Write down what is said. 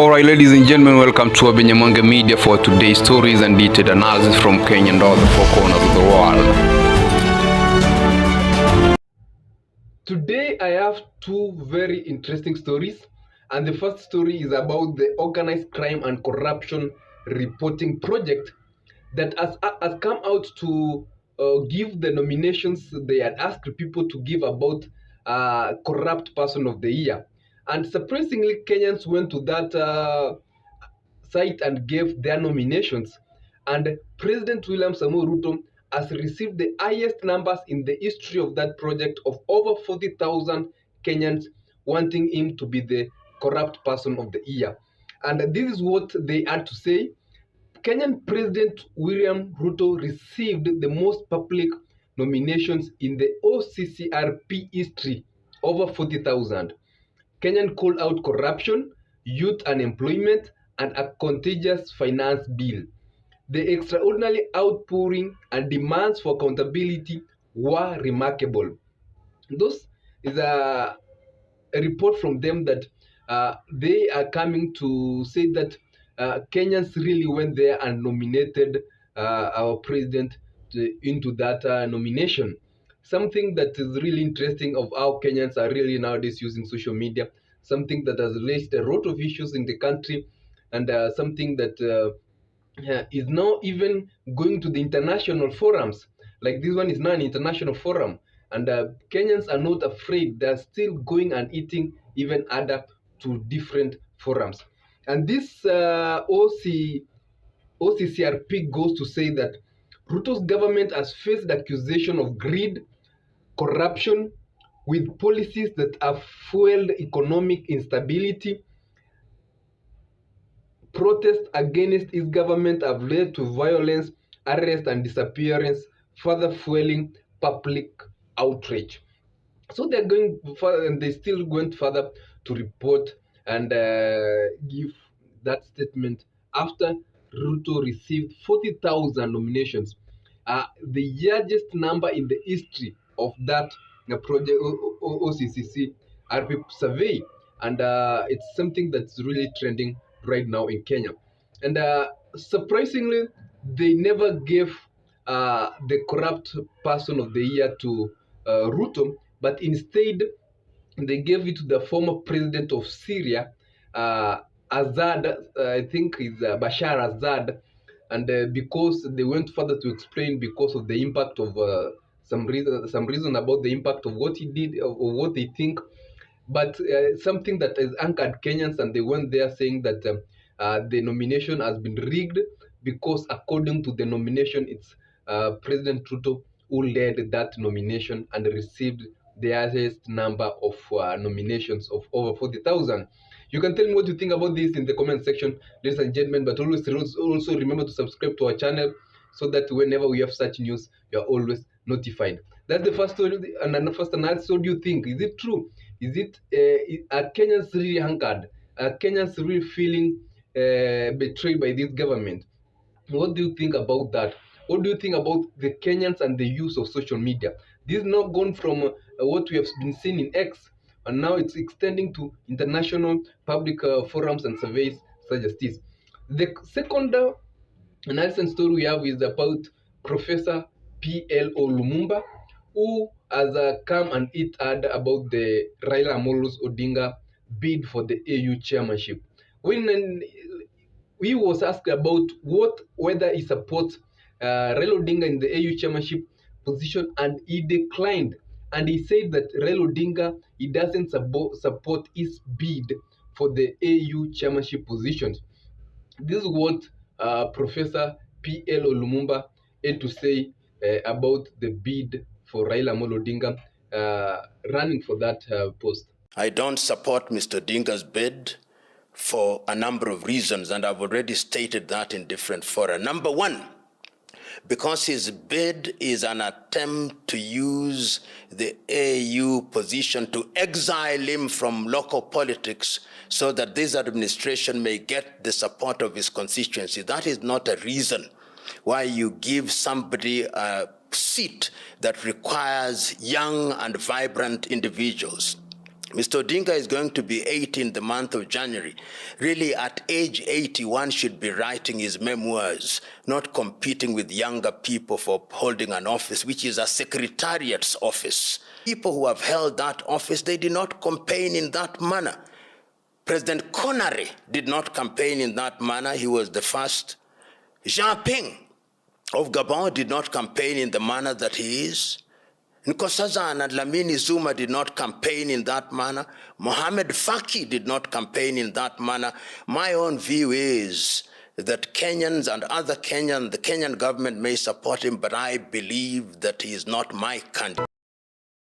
Alright, ladies and gentlemen, welcome to Abenyamonge Media for today's stories and detailed analysis from Kenya and all the four corners of the world. Today I have two very interesting stories, and the first story is about the organized crime and corruption reporting project that has come out to give the nominations they had asked people to give about corrupt person of the year. And surprisingly, Kenyans went to that site and gave their nominations. And President William Samoei Ruto has received the highest numbers in the history of that project of over 40,000 Kenyans wanting him to be the corrupt person of the year. And this is what they had to say. Kenyan President William Ruto received the most public nominations in the OCCRP history, over 40,000. Kenyan called out corruption, youth unemployment, and a contagious finance bill. The extraordinary outpouring and demands for accountability were remarkable. Those is a report from them that they are coming to say that Kenyans really went there and nominated our president into that nomination. Something that is really interesting of how Kenyans are really nowadays using social media, something that has raised a lot of issues in the country, and something that is now even going to the international forums. Like this one is now an international forum, and Kenyans are not afraid. They are still going and eating even other to different forums. And this OCCRP goes to say that Ruto's government has faced accusation of greed, corruption, with policies that have fueled economic instability. Protests against his government have led to violence, arrest, and disappearance, further fueling public outrage. So they're going further, and they still went further to report and give that statement after Ruto received 40,000 nominations, the largest number in the history of that project OCCC RP survey, and it's something that's really trending right now in Kenya. And surprisingly, they never gave the corrupt person of the year to Ruto, but instead they gave it to the former president of Syria, Assad, I think is Bashar Assad, and because they went further to explain because of the impact of some reason about the impact of what he did or what they think, but something that has anchored Kenyans, and they went there saying that the nomination has been rigged because according to the nomination, it's President Ruto who led that nomination and received the highest number of nominations of over 40,000. You can tell me what you think about this in the comment section, ladies and gentlemen, but always also remember to subscribe to our channel so that whenever we have such news, you are always notified. That's the first story, and then the first analysis. What do you think? Is it true? Is it are Kenyans really anchored? Are Kenyans really feeling betrayed by this government? What do you think about that? What do you think about the Kenyans and the use of social media? This is now gone from what we have been seeing in X, and now it's extending to international public forums and surveys such as this. The second analysis story we have is about Professor P.L.O. Lumumba, who has come and it had about the Raila Amolo Odinga bid for the AU chairmanship. When he was asked about whether he supports Raila Odinga in the AU chairmanship position, and he declined. And he said that Raila Odinga, he doesn't support his bid for the AU chairmanship position. This is what Professor P.L.O. Lumumba had to say about the bid for Raila Amolo Odinga running for that post. I don't support Mr. Odinga's bid for a number of reasons, and I've already stated that in different fora. Number one, because his bid is an attempt to use the AU position to exile him from local politics so that this administration may get the support of his constituency. That is not a reason why you give somebody a seat that requires young and vibrant individuals. Mr. Odinga is going to be 80 in the month of January. Really, at age 81, should be writing his memoirs, not competing with younger people for holding an office, which is a secretariat's office. People who have held that office, they did not campaign in that manner. President Connery did not campaign in that manner. He was the first. Jean Ping of Gabon did not campaign in the manner that he is. Nkosazana and Lamini Zuma did not campaign in that manner. Mohamed Faki did not campaign in that manner. My own view is that Kenyans and other Kenyans, the Kenyan government may support him, but I believe that he is not my candidate.